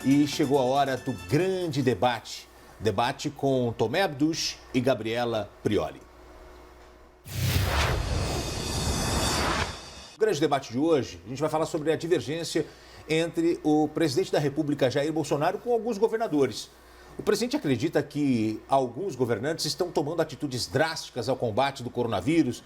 e chegou a hora do grande debate. Debate com Tomé Abduch e Gabriela Prioli. O grande debate de hoje, a gente vai falar sobre a divergência entre o presidente da República, Jair Bolsonaro, com alguns governadores. O presidente acredita que alguns governantes estão tomando atitudes drásticas ao combate do coronavírus,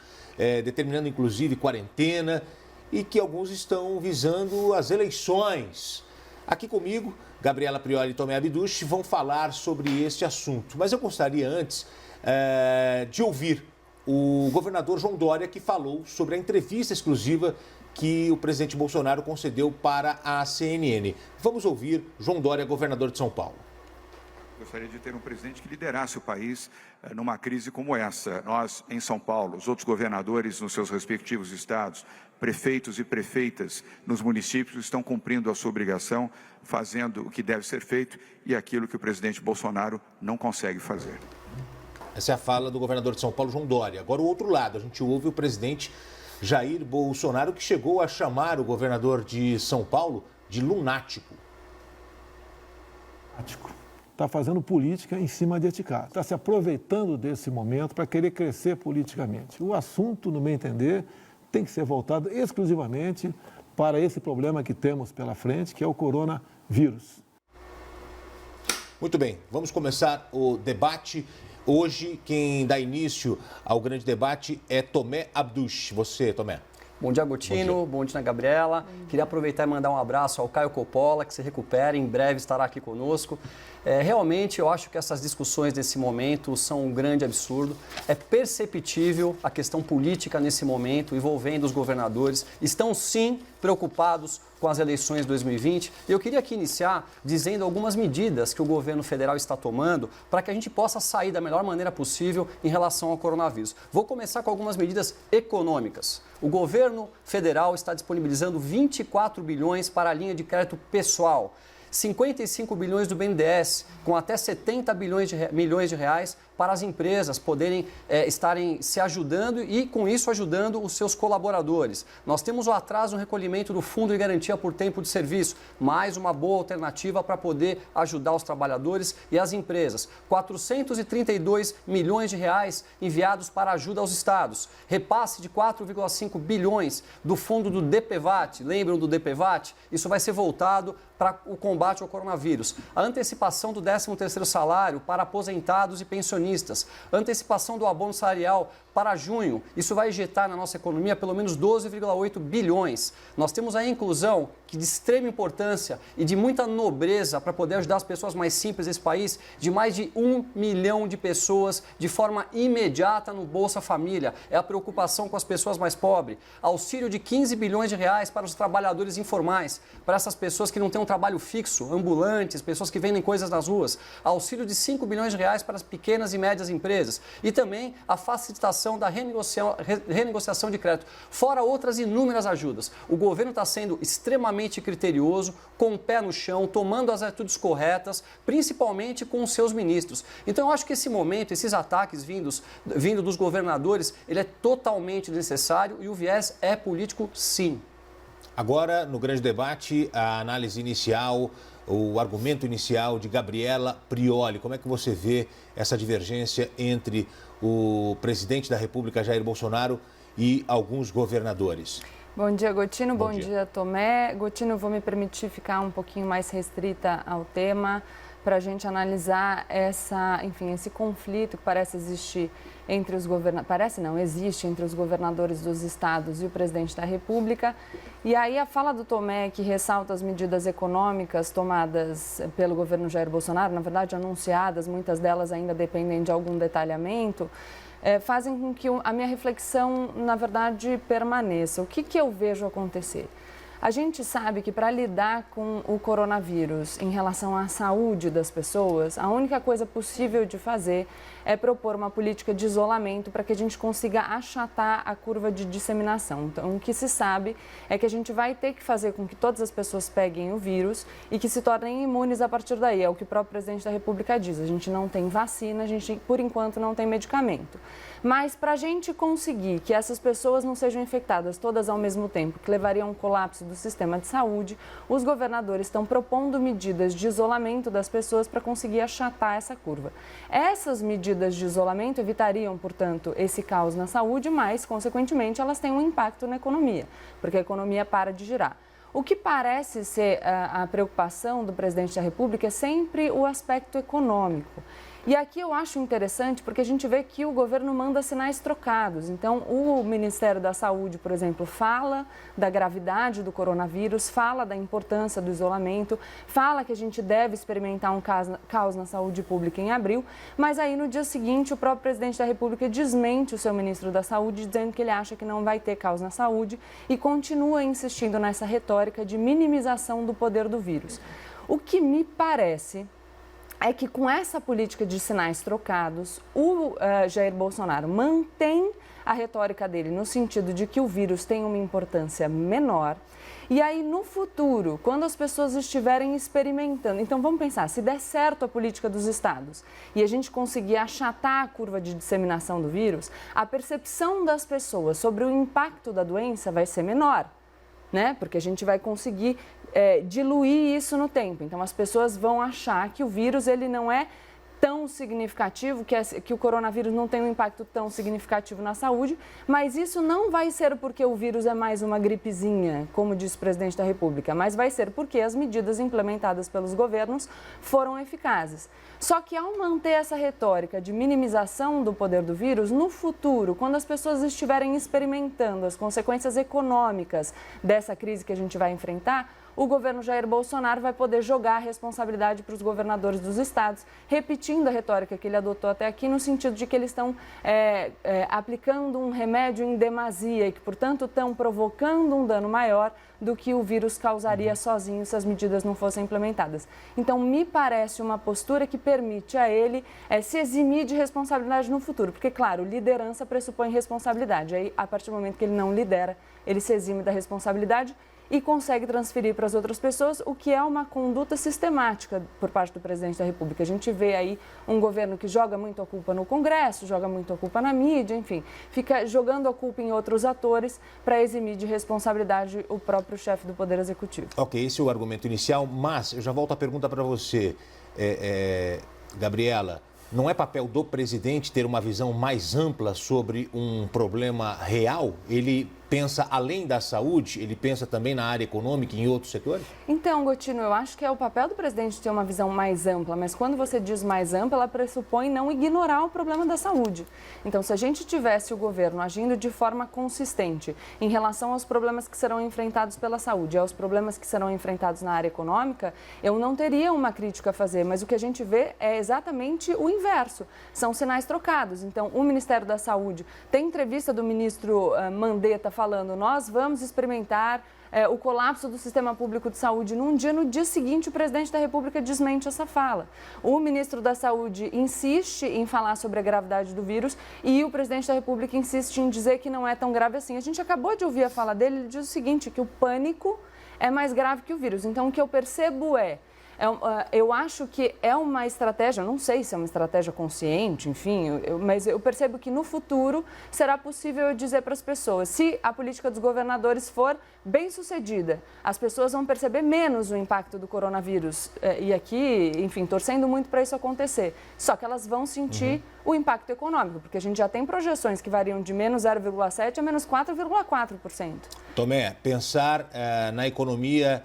determinando inclusive quarentena, e que alguns estão visando as eleições. Aqui comigo, Gabriela Prioli e Tomé Abduch vão falar sobre este assunto. Mas eu gostaria antes de ouvir o governador João Dória, que falou sobre a entrevista exclusiva que o presidente Bolsonaro concedeu para a CNN. Vamos ouvir João Dória, governador de São Paulo. Gostaria de ter um presidente que liderasse o país numa crise como essa. Nós, em São Paulo, os outros governadores nos seus respectivos estados, prefeitos e prefeitas nos municípios estão cumprindo a sua obrigação, fazendo o que deve ser feito e aquilo que o presidente Bolsonaro não consegue fazer. Essa é a fala do governador de São Paulo, João Dória. Agora, o outro lado, a gente ouve o presidente Jair Bolsonaro, que chegou a chamar o governador de São Paulo de lunático. Está fazendo política em cima de etiqueta, está se aproveitando desse momento para querer crescer politicamente. O assunto, no meu entender, tem que ser voltado exclusivamente para esse problema que temos pela frente, que é o coronavírus. Muito bem, vamos começar o debate. Hoje, quem dá início ao grande debate é Tomé Abduch. Você, Tomé. Bom dia, Gotino. Bom dia, Gabriela. Queria aproveitar e mandar um abraço ao Caio Coppola, que se recupere, em breve estará aqui conosco. Realmente, eu acho que essas discussões nesse momento são um grande absurdo. É perceptível a questão política nesse momento, envolvendo os governadores. Estão, sim, preocupados com as eleições de 2020. E eu queria aqui iniciar dizendo algumas medidas que o governo federal está tomando para que a gente possa sair da melhor maneira possível em relação ao coronavírus. Vou começar com algumas medidas econômicas. O governo federal está disponibilizando 24 bilhões para a linha de crédito pessoal, 55 bilhões do BNDES, com até 70 milhões de reais para as empresas poderem estarem se ajudando e, com isso, ajudando os seus colaboradores. Nós temos o atraso no recolhimento do Fundo de Garantia por Tempo de Serviço, mais uma boa alternativa para poder ajudar os trabalhadores e as empresas. 432 milhões de reais enviados para ajuda aos estados. Repasse de 4,5 bilhões do fundo do DPVAT. Lembram do DPVAT? Isso vai ser voltado para o combate ao coronavírus. A antecipação do 13º salário para aposentados e pensionistas. Antecipação do abono salarial para junho. Isso vai injetar na nossa economia pelo menos 12,8 bilhões. Nós temos a inclusão, que de extrema importância e de muita nobreza para poder ajudar as pessoas mais simples desse país, de mais de 1 milhão de pessoas de forma imediata no Bolsa Família. É a preocupação com as pessoas mais pobres. Auxílio de 15 bilhões de reais para os trabalhadores informais, para essas pessoas que não têm um trabalho fixo, ambulantes, pessoas que vendem coisas nas ruas. Auxílio de 5 bilhões de reais para as pequenas e médias empresas. E também a facilitação da renegociação de crédito, fora outras inúmeras ajudas. O governo está sendo extremamente criterioso, com o pé no chão, tomando as atitudes corretas, principalmente com os seus ministros. Então, eu acho que esse momento, esses ataques vindo dos governadores, ele é totalmente necessário e o viés é político, sim. Agora, no grande debate, a análise inicial, o argumento inicial de Gabriela Prioli. Como é que você vê essa divergência entre o presidente da República, Jair Bolsonaro, e alguns governadores? Bom dia, Gotino. Bom dia, Tomé. Gotino, vou me permitir ficar um pouquinho mais restrita ao tema para a gente analisar esse conflito que parece existir entre os existe entre os governadores dos estados e o presidente da República. E aí a fala do Tomé, que ressalta as medidas econômicas tomadas pelo governo Jair Bolsonaro, na verdade anunciadas, muitas delas ainda dependem de algum detalhamento, fazem com que a minha reflexão, na verdade, permaneça. O que eu vejo acontecer? A gente sabe que para lidar com o coronavírus em relação à saúde das pessoas, a única coisa possível de fazer é propor uma política de isolamento para que a gente consiga achatar a curva de disseminação. Então, o que se sabe é que a gente vai ter que fazer com que todas as pessoas peguem o vírus e que se tornem imunes a partir daí. É o que o próprio presidente da República diz. A gente não tem vacina, a gente, por enquanto, não tem medicamento. Mas para a gente conseguir que essas pessoas não sejam infectadas todas ao mesmo tempo, que levaria a um colapso do sistema de saúde. Os governadores estão propondo medidas de isolamento das pessoas para conseguir achatar essa curva. Essas medidas de isolamento evitariam, portanto, esse caos na saúde, mas, consequentemente, elas têm um impacto na economia, porque a economia para de girar. O que parece ser a preocupação do presidente da República é sempre o aspecto econômico. E aqui eu acho interessante porque a gente vê que o governo manda sinais trocados. Então, o Ministério da Saúde, por exemplo, fala da gravidade do coronavírus, fala da importância do isolamento, fala que a gente deve experimentar um caos na saúde pública em abril, mas aí no dia seguinte o próprio presidente da República desmente o seu ministro da Saúde, dizendo que ele acha que não vai ter caos na saúde e continua insistindo nessa retórica de minimização do poder do vírus. O que me parece é que com essa política de sinais trocados, o Jair Bolsonaro mantém a retórica dele no sentido de que o vírus tem uma importância menor. E aí, no futuro, quando as pessoas estiverem experimentando, então vamos pensar, se der certo a política dos estados e a gente conseguir achatar a curva de disseminação do vírus, a percepção das pessoas sobre o impacto da doença vai ser menor, né? Porque a gente vai conseguir diluir isso no tempo. Então, as pessoas vão achar que o vírus ele não é tão significativo, que o coronavírus não tem um impacto tão significativo na saúde, mas isso não vai ser porque o vírus é mais uma gripezinha, como disse o presidente da República, mas vai ser porque as medidas implementadas pelos governos foram eficazes. Só que ao manter essa retórica de minimização do poder do vírus, no futuro, quando as pessoas estiverem experimentando as consequências econômicas dessa crise que a gente vai enfrentar, o governo Jair Bolsonaro vai poder jogar a responsabilidade para os governadores dos estados, repetindo a retórica que ele adotou até aqui, no sentido de que eles estão aplicando um remédio em demasia e que, portanto, estão provocando um dano maior do que o vírus causaria sozinho se as medidas não fossem implementadas. Então, me parece uma postura que permite a ele se eximir de responsabilidade no futuro, porque, claro, liderança pressupõe responsabilidade. Aí, a partir do momento que ele não lidera, ele se exime da responsabilidade e consegue transferir para as outras pessoas, o que é uma conduta sistemática por parte do presidente da República. A gente vê aí um governo que joga muito a culpa no Congresso, joga muito a culpa na mídia, enfim, fica jogando a culpa em outros atores para eximir de responsabilidade o próprio chefe do Poder Executivo. Ok, esse é o argumento inicial, mas eu já volto a pergunta para você, Gabriela. Não é papel do presidente ter uma visão mais ampla sobre um problema real? Ele pensa além da saúde, ele pensa também na área econômica e em outros setores? Então, Gotino, eu acho que é o papel do presidente ter uma visão mais ampla, mas quando você diz mais ampla, ela pressupõe não ignorar o problema da saúde. Então, se a gente tivesse o governo agindo de forma consistente em relação aos problemas que serão enfrentados pela saúde e aos problemas que serão enfrentados na área econômica, eu não teria uma crítica a fazer, mas o que a gente vê é exatamente o inverso, são sinais trocados. Então, o Ministério da Saúde tem entrevista do ministro Mandetta falando, nós vamos experimentar o colapso do sistema público de saúde num dia, no dia seguinte o presidente da República desmente essa fala. O ministro da Saúde insiste em falar sobre a gravidade do vírus e o presidente da República insiste em dizer que não é tão grave assim. A gente acabou de ouvir a fala dele, ele diz o seguinte, que o pânico é mais grave que o vírus. Então, o que eu percebo eu acho que é uma estratégia, não sei se é uma estratégia consciente, enfim, mas eu percebo que no futuro será possível dizer para as pessoas, se a política dos governadores for bem sucedida, as pessoas vão perceber menos o impacto do coronavírus. E aqui, enfim, torcendo muito para isso acontecer. Só que elas vão sentir o impacto econômico, porque a gente já tem projeções que variam de menos 0,7% a menos 4,4%. Tomé, pensar na economia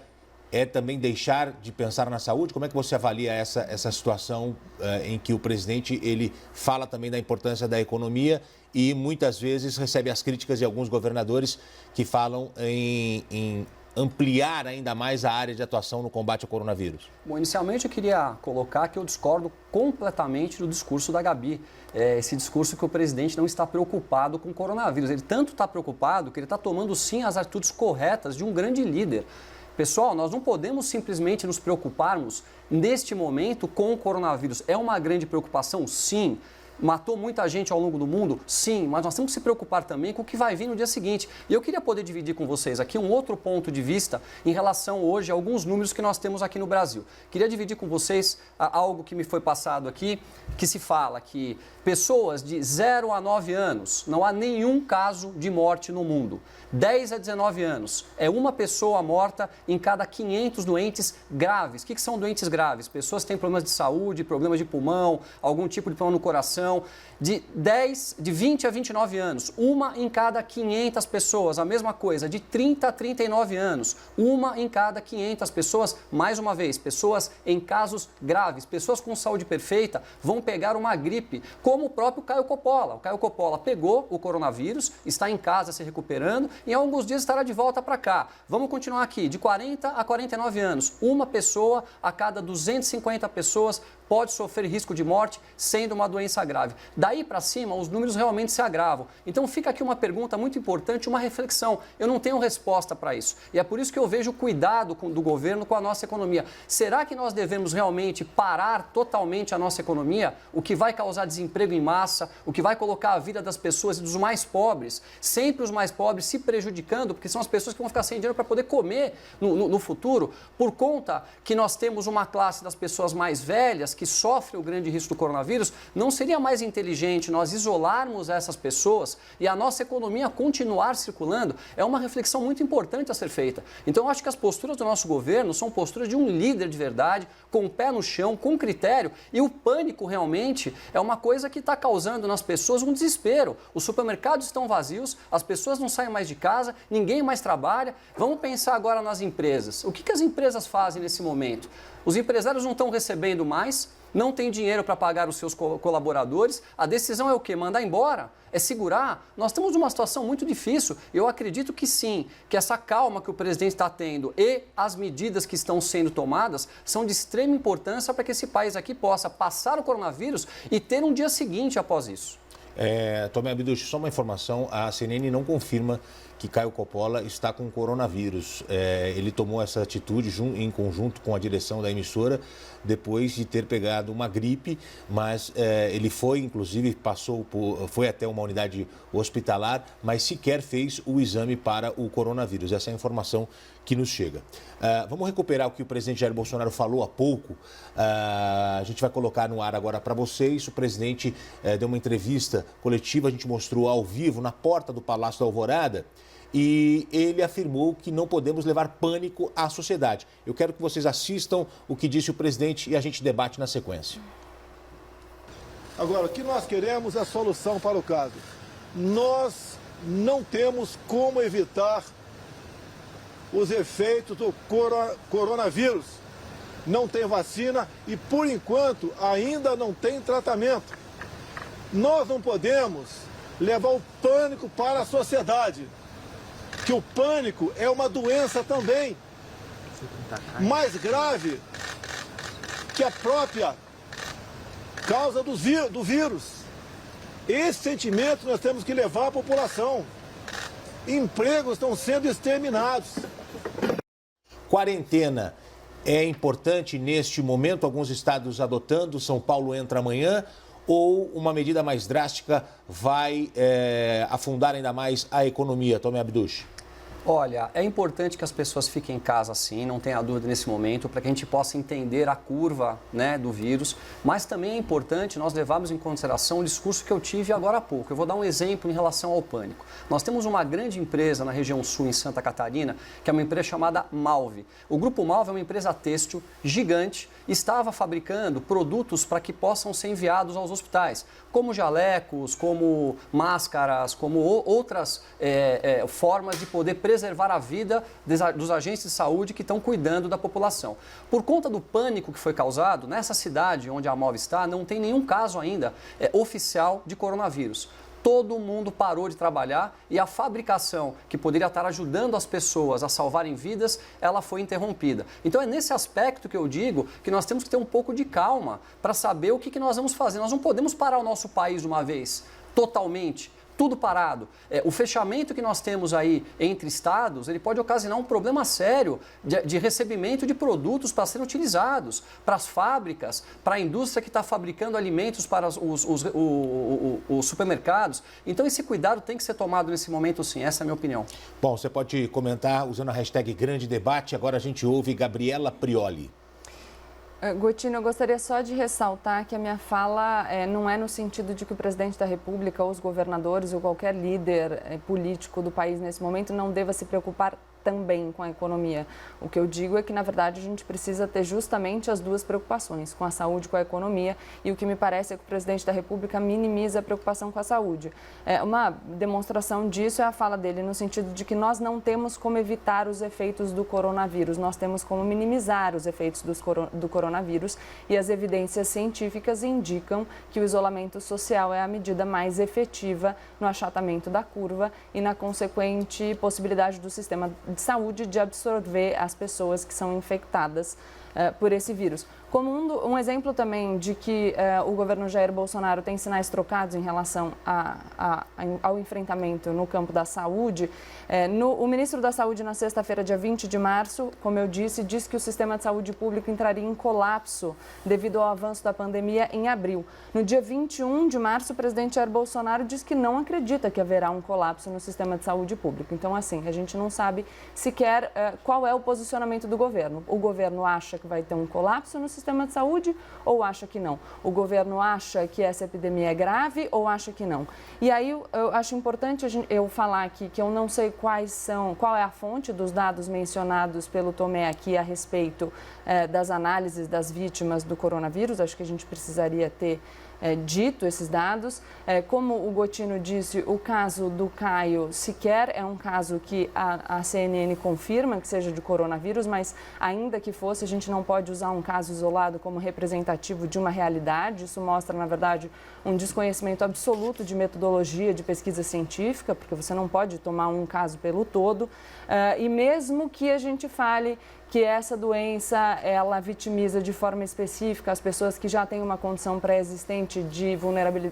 é também deixar de pensar na saúde? Como é que você avalia essa situação em que o presidente ele fala também da importância da economia e muitas vezes recebe as críticas de alguns governadores que falam em ampliar ainda mais a área de atuação no combate ao coronavírus? Bom, inicialmente eu queria colocar que eu discordo completamente do discurso da Gabi. Esse discurso que o presidente não está preocupado com o coronavírus. Ele tanto está preocupado que ele está tomando sim as atitudes corretas de um grande líder. Pessoal, nós não podemos simplesmente nos preocuparmos neste momento com o coronavírus. É uma grande preocupação, sim. matou muita gente ao longo do mundo? Sim, mas nós temos que se preocupar também com o que vai vir no dia seguinte. E eu queria poder dividir com vocês aqui um outro ponto de vista em relação hoje a alguns números que nós temos aqui no Brasil. Queria dividir com vocês algo que me foi passado aqui, que se fala que pessoas de 0 a 9 anos, não há nenhum caso de morte no mundo. 10 a 19 anos, é uma pessoa morta em cada 500 doentes graves. O que são doentes graves? Pessoas que têm problemas de saúde, problemas de pulmão, algum tipo de problema no coração. De 20 a 29 anos, uma em cada 500 pessoas. A mesma coisa, de 30 a 39 anos, uma em cada 500 pessoas. Mais uma vez, pessoas em casos graves, pessoas com saúde perfeita vão pegar uma gripe, como o próprio Caio Coppola. O Caio Coppola pegou o coronavírus, está em casa se recuperando e em alguns dias estará de volta para cá. Vamos continuar aqui, de 40 a 49 anos, uma pessoa a cada 250 pessoas pode sofrer risco de morte sendo uma doença grave. Daí para cima, os números realmente se agravam. Então fica aqui uma pergunta muito importante, uma reflexão. Eu não tenho resposta para isso. E é por isso que eu vejo o cuidado do governo com a nossa economia. Será que nós devemos realmente parar totalmente a nossa economia? O que vai causar desemprego em massa, o que vai colocar a vida das pessoas e dos mais pobres, sempre os mais pobres se prejudicando, porque são as pessoas que vão ficar sem dinheiro para poder comer no futuro, por conta que nós temos uma classe das pessoas mais velhas que sofrem o grande risco do coronavírus. Não seria mais inteligente nós isolarmos essas pessoas e a nossa economia continuar circulando? É uma reflexão muito importante a ser feita. Então, eu acho que as posturas do nosso governo são posturas de um líder de verdade, com o pé no chão, com critério, e o pânico realmente é uma coisa que está causando nas pessoas um desespero. Os supermercados estão vazios, as pessoas não saem mais de casa, ninguém mais trabalha. Vamos pensar agora nas empresas. O que as empresas fazem nesse momento? Os empresários não estão recebendo mais, não tem dinheiro para pagar os seus colaboradores. A decisão é o quê? Mandar embora? É segurar? Nós temos uma situação muito difícil. Eu acredito que sim, que essa calma que o presidente está tendo e as medidas que estão sendo tomadas são de extrema importância para que esse país aqui possa passar o coronavírus e ter um dia seguinte após isso. Tomé Abduch, só uma informação, a CNN não confirma que Caio Coppola está com coronavírus. Ele tomou essa atitude em conjunto com a direção da emissora depois de ter pegado uma gripe, mas ele foi, inclusive, foi até uma unidade hospitalar, mas sequer fez o exame para o coronavírus. Essa é a informação que nos chega. Vamos recuperar o que o presidente Jair Bolsonaro falou há pouco. A gente vai colocar no ar agora para vocês. O presidente deu uma entrevista coletiva, a gente mostrou ao vivo na porta do Palácio da Alvorada, e ele afirmou que não podemos levar pânico à sociedade. Eu quero que vocês assistam o que disse o presidente e a gente debate na sequência. Agora, o que nós queremos é a solução para o caso. Nós não temos como evitar os efeitos do coronavírus. Não tem vacina e, por enquanto, ainda não tem tratamento. Nós não podemos levar o pânico para a sociedade, que o pânico é uma doença também, mais grave que a própria causa do vírus. Esse sentimento nós temos que levar à população. Empregos estão sendo exterminados. Quarentena é importante neste momento, alguns estados adotando, São Paulo entra amanhã, ou uma medida mais drástica vai afundar ainda mais a economia? Tomé Abduch. Olha, é importante que as pessoas fiquem em casa sim, não tenha dúvida nesse momento, para que a gente possa entender a curva, né, do vírus, mas também é importante nós levarmos em consideração o discurso que eu tive agora há pouco. Eu vou dar um exemplo em relação ao pânico. Nós temos uma grande empresa na região sul, em Santa Catarina, que é uma empresa chamada Malve. O Grupo Malve é uma empresa têxtil gigante, estava fabricando produtos para que possam ser enviados aos hospitais, como jalecos, como máscaras, como outras formas de poder preservar a vida dos agentes de saúde que estão cuidando da população. Por conta do pânico que foi causado, nessa cidade onde a Malve está, não tem nenhum caso ainda oficial de coronavírus. Todo mundo parou de trabalhar e a fabricação que poderia estar ajudando as pessoas a salvarem vidas, ela foi interrompida. Então é nesse aspecto que eu digo que nós temos que ter um pouco de calma para saber o que nós vamos fazer. Nós não podemos parar o nosso país de uma vez, totalmente, tudo parado. O fechamento que nós temos aí entre estados, ele pode ocasionar um problema sério de recebimento de produtos para serem utilizados, para as fábricas, para a indústria que está fabricando alimentos para os supermercados. Então, esse cuidado tem que ser tomado nesse momento, sim. Essa é a minha opinião. Bom, você pode comentar usando a hashtag Grande Debate. Agora a gente ouve Gabriela Prioli. Gotino, eu gostaria só de ressaltar que a minha fala não é no sentido de que o presidente da República, ou os governadores, ou qualquer líder político do país nesse momento não deva se preocupar também com a economia. O que eu digo é que, na verdade, a gente precisa ter justamente as duas preocupações, com a saúde e com a economia, e o que me parece é que o presidente da República minimiza a preocupação com a saúde. Uma demonstração disso é a fala dele no sentido de que nós não temos como evitar os efeitos do coronavírus, nós temos como minimizar os efeitos do coronavírus, e as evidências científicas indicam que o isolamento social é a medida mais efetiva no achatamento da curva e na consequente possibilidade do sistema de saúde de absorver as pessoas que são infectadas por esse vírus. Como um exemplo também de que o governo Jair Bolsonaro tem sinais trocados em relação ao enfrentamento no campo da saúde, o ministro da Saúde, na sexta-feira, dia 20 de março, como eu disse que o sistema de saúde público entraria em colapso devido ao avanço da pandemia em abril. No dia 21 de março, o presidente Jair Bolsonaro disse que não acredita que haverá um colapso no sistema de saúde público. Então, assim, a gente não sabe sequer qual é o posicionamento do governo. O governo acha que vai ter um colapso no sistema de saúde ou acha que não? O governo acha que essa epidemia é grave ou acha que não? E aí eu acho importante eu falar aqui que eu não sei qual é a fonte dos dados mencionados pelo Tomé aqui a respeito das análises das vítimas do coronavírus. Acho que a gente precisaria ter dito esses dados. Como o Gotino disse, o caso do Caio sequer é um caso que a CNN confirma que seja de coronavírus, mas ainda que fosse, a gente não pode usar um caso isolado como representativo de uma realidade. Isso mostra, na verdade, um desconhecimento absoluto de metodologia de pesquisa científica, porque você não pode tomar um caso pelo todo. E mesmo que a gente fale que essa doença, ela vitimiza de forma específica as pessoas que já têm uma condição pré-existente de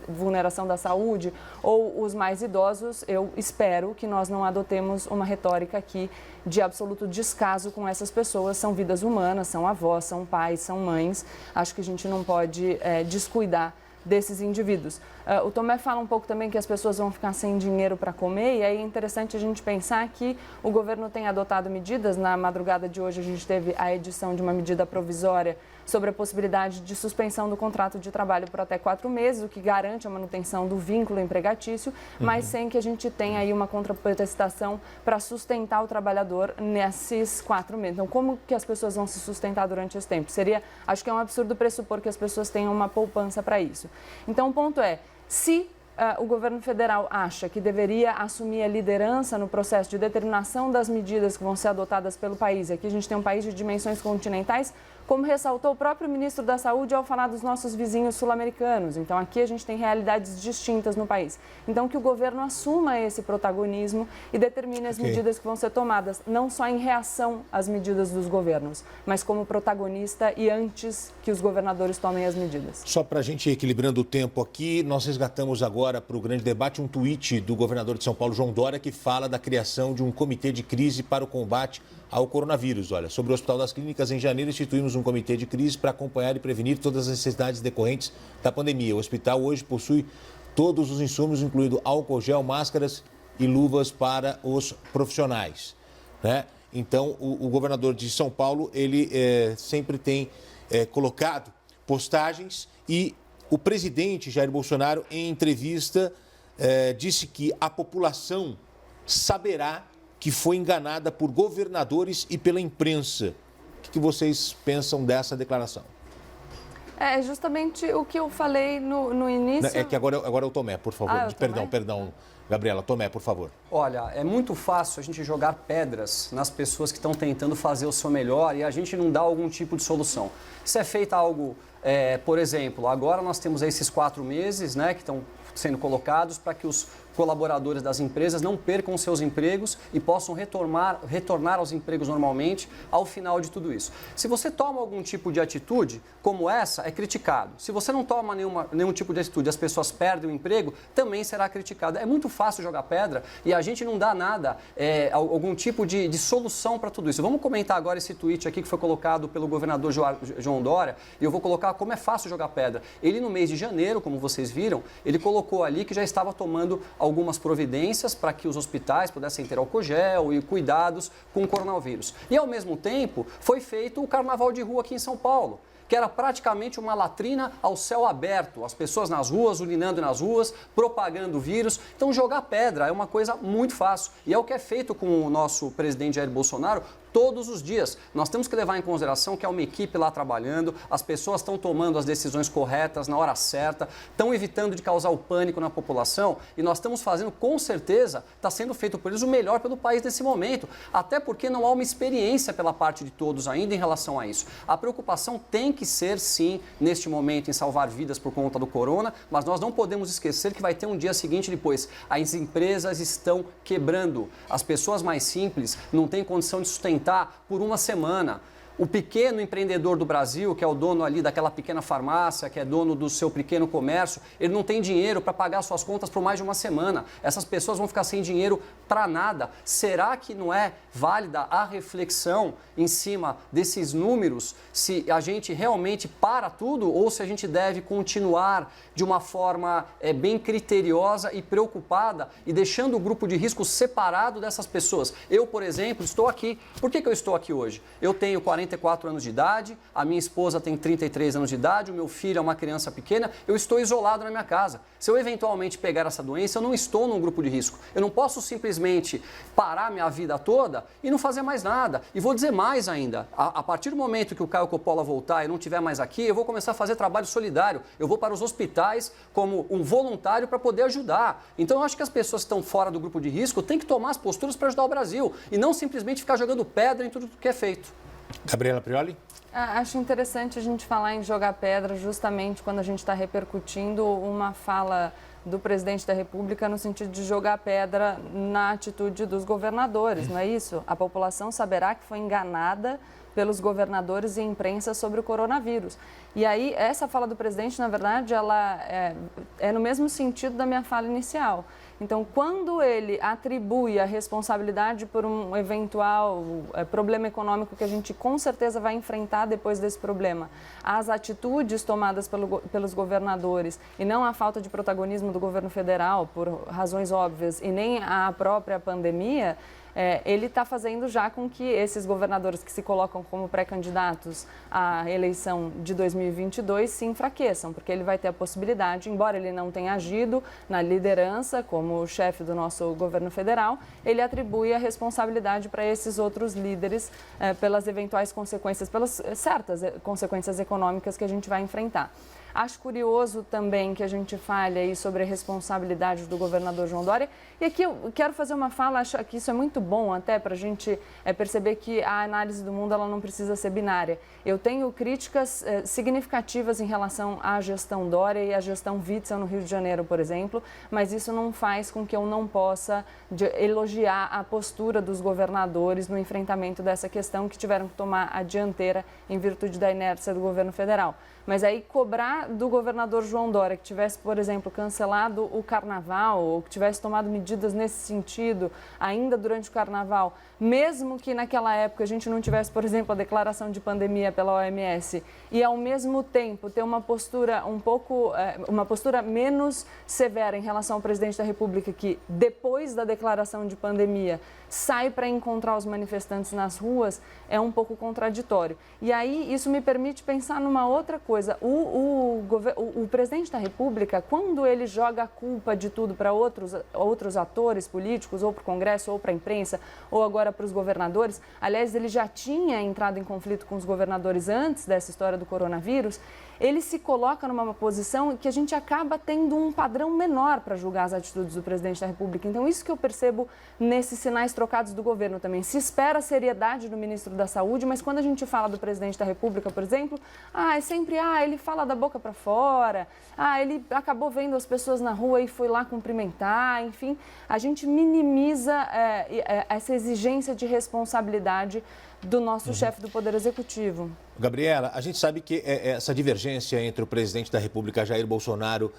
vulneração da saúde ou os mais idosos, eu espero que nós não adotemos uma retórica aqui de absoluto descaso com essas pessoas. São vidas humanas, são avós, são pais, são mães. Acho que a gente não pode descuidar desses indivíduos. O Tomé fala um pouco também que as pessoas vão ficar sem dinheiro para comer, e aí é interessante a gente pensar que o governo tem adotado medidas. Na madrugada de hoje a gente teve a edição de uma medida provisória sobre a possibilidade de suspensão do contrato de trabalho por até 4 meses, o que garante a manutenção do vínculo empregatício, mas sem que a gente tenha aí uma contraprestação para sustentar o trabalhador nesses 4 meses. Então, como que as pessoas vão se sustentar durante esse tempo? Acho que é um absurdo pressupor que as pessoas tenham uma poupança para isso. Então, o ponto é, se o governo federal acha que deveria assumir a liderança no processo de determinação das medidas que vão ser adotadas pelo país, aqui a gente tem um país de dimensões continentais, como ressaltou o próprio ministro da Saúde ao falar dos nossos vizinhos sul-americanos. Então, aqui a gente tem realidades distintas no país. Então, que o governo assuma esse protagonismo e determine as medidas que vão ser tomadas, não só em reação às medidas dos governos, mas como protagonista e antes que os governadores tomem as medidas. Só para a gente ir equilibrando o tempo aqui, nós resgatamos agora para o grande debate um tweet do governador de São Paulo, João Dória, que fala da criação de um comitê de crise para o combate ao coronavírus. Olha, sobre o Hospital das Clínicas, em janeiro instituímos um comitê de crise para acompanhar e prevenir todas as necessidades decorrentes da pandemia. O hospital hoje possui todos os insumos, incluindo álcool gel, máscaras e luvas para os profissionais, né? Então, o governador de São Paulo, ele sempre tem colocado postagens, e o presidente Jair Bolsonaro, em entrevista, disse que a população saberá que foi enganada por governadores e pela imprensa. O que vocês pensam dessa declaração? É justamente o que eu falei no início. É que agora é o Tomé, por favor. Perdão, Gabriela. Tomé, por favor. Olha, é muito fácil a gente jogar pedras nas pessoas que estão tentando fazer o seu melhor e a gente não dá algum tipo de solução. Se é feito algo, por exemplo, agora nós temos esses 4 meses, né, que estão sendo colocados para que os colaboradores das empresas não percam seus empregos e possam retornar aos empregos normalmente ao final de tudo isso. Se você toma algum tipo de atitude como essa, é criticado. Se você não toma nenhum tipo de atitude, as pessoas perdem o emprego, também será criticado. É muito fácil jogar pedra e a gente não dá nada, algum tipo de solução para tudo isso. Vamos comentar agora esse tweet aqui que foi colocado pelo governador João Dória, e eu vou colocar como é fácil jogar pedra. Ele, no mês de janeiro, como vocês viram, ele colocou ali que já estava tomando algumas providências para que os hospitais pudessem ter álcool gel e cuidados com o coronavírus. E, ao mesmo tempo, foi feito o carnaval de rua aqui em São Paulo, que era praticamente uma latrina ao céu aberto, as pessoas nas ruas, urinando nas ruas, propagando o vírus. Então, jogar pedra é uma coisa muito fácil e é o que é feito com o nosso presidente Jair Bolsonaro todos os dias. Nós temos que levar em consideração que há uma equipe lá trabalhando, as pessoas estão tomando as decisões corretas na hora certa, estão evitando de causar o pânico na população e nós estamos fazendo, com certeza, está sendo feito por eles o melhor pelo país nesse momento, até porque não há uma experiência pela parte de todos ainda em relação a isso. A preocupação tem que ser, sim, neste momento, em salvar vidas por conta do corona, mas nós não podemos esquecer que vai ter um dia seguinte depois. As empresas estão quebrando, as pessoas mais simples não têm condição de sustentar por uma semana. O pequeno empreendedor do Brasil, que é o dono ali daquela pequena farmácia, que é dono do seu pequeno comércio, ele não tem dinheiro para pagar suas contas por mais de uma semana. Essas pessoas vão ficar sem dinheiro para nada. Será que não é válida a reflexão em cima desses números, se a gente realmente para tudo ou se a gente deve continuar de uma forma bem criteriosa e preocupada e deixando o grupo de risco separado dessas pessoas? Eu, por exemplo, estou aqui. Por que eu estou aqui hoje? Eu tenho 44 anos de idade, a minha esposa tem 33 anos de idade, o meu filho é uma criança pequena, eu estou isolado na minha casa. Se eu eventualmente pegar essa doença, eu não estou num grupo de risco. Eu não posso simplesmente parar minha vida toda e não fazer mais nada. E vou dizer mais ainda, a partir do momento que o Caio Coppola voltar e não estiver mais aqui, eu vou começar a fazer trabalho solidário. Eu vou para os hospitais como um voluntário para poder ajudar. Então, eu acho que as pessoas que estão fora do grupo de risco têm que tomar as posturas para ajudar o Brasil e não simplesmente ficar jogando pedra em tudo que é feito. Gabriela Prioli? Acho interessante a gente falar em jogar pedra justamente quando a gente está repercutindo uma fala do presidente da República no sentido de jogar pedra na atitude dos governadores, não é isso? A população saberá que foi enganada pelos governadores e imprensa sobre o coronavírus. E aí, essa fala do presidente, na verdade, ela é no mesmo sentido da minha fala inicial. Então, quando ele atribui a responsabilidade por um eventual problema econômico que a gente com certeza vai enfrentar depois desse problema, às atitudes tomadas pelos governadores e não à falta de protagonismo do governo federal, por razões óbvias, e nem à própria pandemia, ele está fazendo já com que esses governadores que se colocam como pré-candidatos à eleição de 2022 se enfraqueçam, porque ele vai ter a possibilidade, embora ele não tenha agido na liderança como chefe do nosso governo federal, ele atribui a responsabilidade para esses outros líderes pelas eventuais consequências, pelas certas consequências econômicas que a gente vai enfrentar. Acho curioso também que a gente fale aí sobre a responsabilidade do governador João Dória. E aqui eu quero fazer uma fala, acho que isso é muito bom até para a gente perceber que a análise do mundo ela não precisa ser binária. Eu tenho críticas significativas em relação à gestão Dória e à gestão Witzel no Rio de Janeiro, por exemplo, mas isso não faz com que eu não possa elogiar a postura dos governadores no enfrentamento dessa questão que tiveram que tomar a dianteira em virtude da inércia do governo federal. Mas aí cobrar do governador João Dória que tivesse, por exemplo, cancelado o carnaval ou que tivesse tomado medidas nesse sentido ainda durante o carnaval, mesmo que naquela época a gente não tivesse, por exemplo, a declaração de pandemia pela OMS e ao mesmo tempo ter uma postura uma postura menos severa em relação ao presidente da República que depois da declaração de pandemia sai para encontrar os manifestantes nas ruas, é um pouco contraditório. E aí isso me permite pensar numa outra coisa. O presidente da República, quando ele joga a culpa de tudo para outros atores políticos, ou para o Congresso, ou para a imprensa, ou agora para os governadores, aliás, ele já tinha entrado em conflito com os governadores antes dessa história do coronavírus, ele se coloca numa posição que a gente acaba tendo um padrão menor para julgar as atitudes do presidente da República. Então, isso que eu percebo nesses sinais trocados do governo também. Se espera a seriedade do ministro da Saúde, mas quando a gente fala do presidente da República, por exemplo, é sempre, ele fala da boca para fora, ele acabou vendo as pessoas na rua e foi lá cumprimentar, enfim, a gente minimiza essa exigência de responsabilidade do nosso chefe do Poder Executivo. Gabriela, a gente sabe que essa divergência entre o presidente da República, Jair Bolsonaro,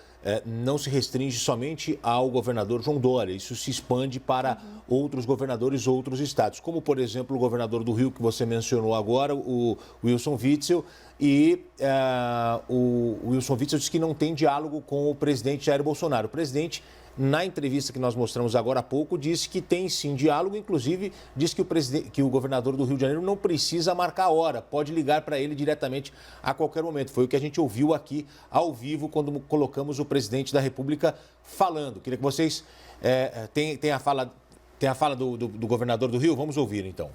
não se restringe somente ao governador João Dória. Isso se expande para outros governadores, outros estados, como, por exemplo, o governador do Rio, que você mencionou agora, o Wilson Witzel. E o Wilson Witzel disse que não tem diálogo com o presidente Jair Bolsonaro. O presidente, na entrevista que nós mostramos agora há pouco, disse que tem sim diálogo, inclusive disse que o governador do Rio de Janeiro não precisa marcar a hora, pode ligar para ele diretamente a qualquer momento. Foi o que a gente ouviu aqui ao vivo quando colocamos o presidente da República falando. Queria que vocês tenham a fala do governador do Rio. Vamos ouvir então.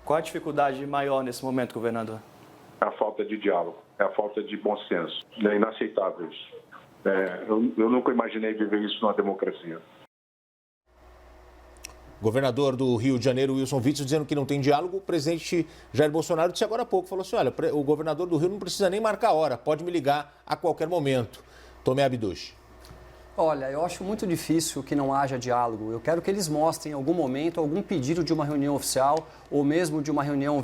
Qual a dificuldade maior nesse momento, governador? É a falta de diálogo, é a falta de bom senso. É inaceitável isso. Eu nunca imaginei viver isso numa democracia. Governador do Rio de Janeiro, Wilson Witzel, dizendo que não tem diálogo. O presidente Jair Bolsonaro disse agora há pouco, falou assim, olha, o governador do Rio não precisa nem marcar a hora, pode me ligar a qualquer momento. Tomé Abduch. Olha, eu acho muito difícil que não haja diálogo. Eu quero que eles mostrem em algum momento algum pedido de uma reunião oficial ou mesmo de uma reunião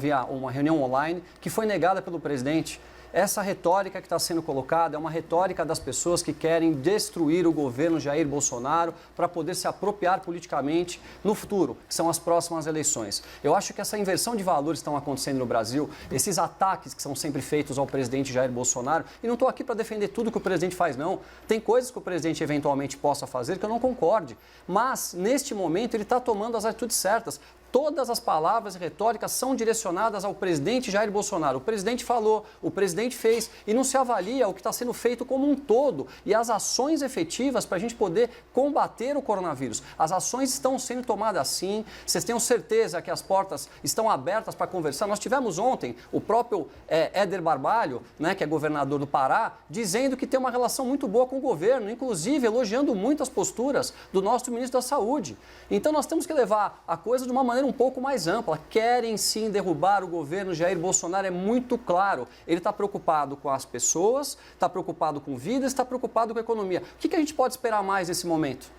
online que foi negada pelo presidente. Essa retórica que está sendo colocada é uma retórica das pessoas que querem destruir o governo Jair Bolsonaro para poder se apropriar politicamente no futuro, que são as próximas eleições. Eu acho que essa inversão de valores estão acontecendo no Brasil, esses ataques que são sempre feitos ao presidente Jair Bolsonaro, e não estou aqui para defender tudo que o presidente faz, não. Tem coisas que o presidente eventualmente possa fazer que eu não concorde, mas neste momento ele está tomando as atitudes certas. Todas as palavras e retóricas são direcionadas ao presidente Jair Bolsonaro. O presidente falou, o presidente fez e não se avalia o que está sendo feito como um todo e as ações efetivas para a gente poder combater o coronavírus. As ações estão sendo tomadas sim, vocês tenham certeza que as portas estão abertas para conversar. Nós tivemos ontem o próprio Éder Barbalho, né, que é governador do Pará, dizendo que tem uma relação muito boa com o governo, inclusive elogiando muito as posturas do nosso ministro da Saúde. Então nós temos que levar a coisa de uma maneira um pouco mais ampla. Querem sim derrubar o governo Jair Bolsonaro, é muito claro. Ele está preocupado com as pessoas, está preocupado com vidas, está preocupado com a economia. O que a gente pode esperar mais nesse momento?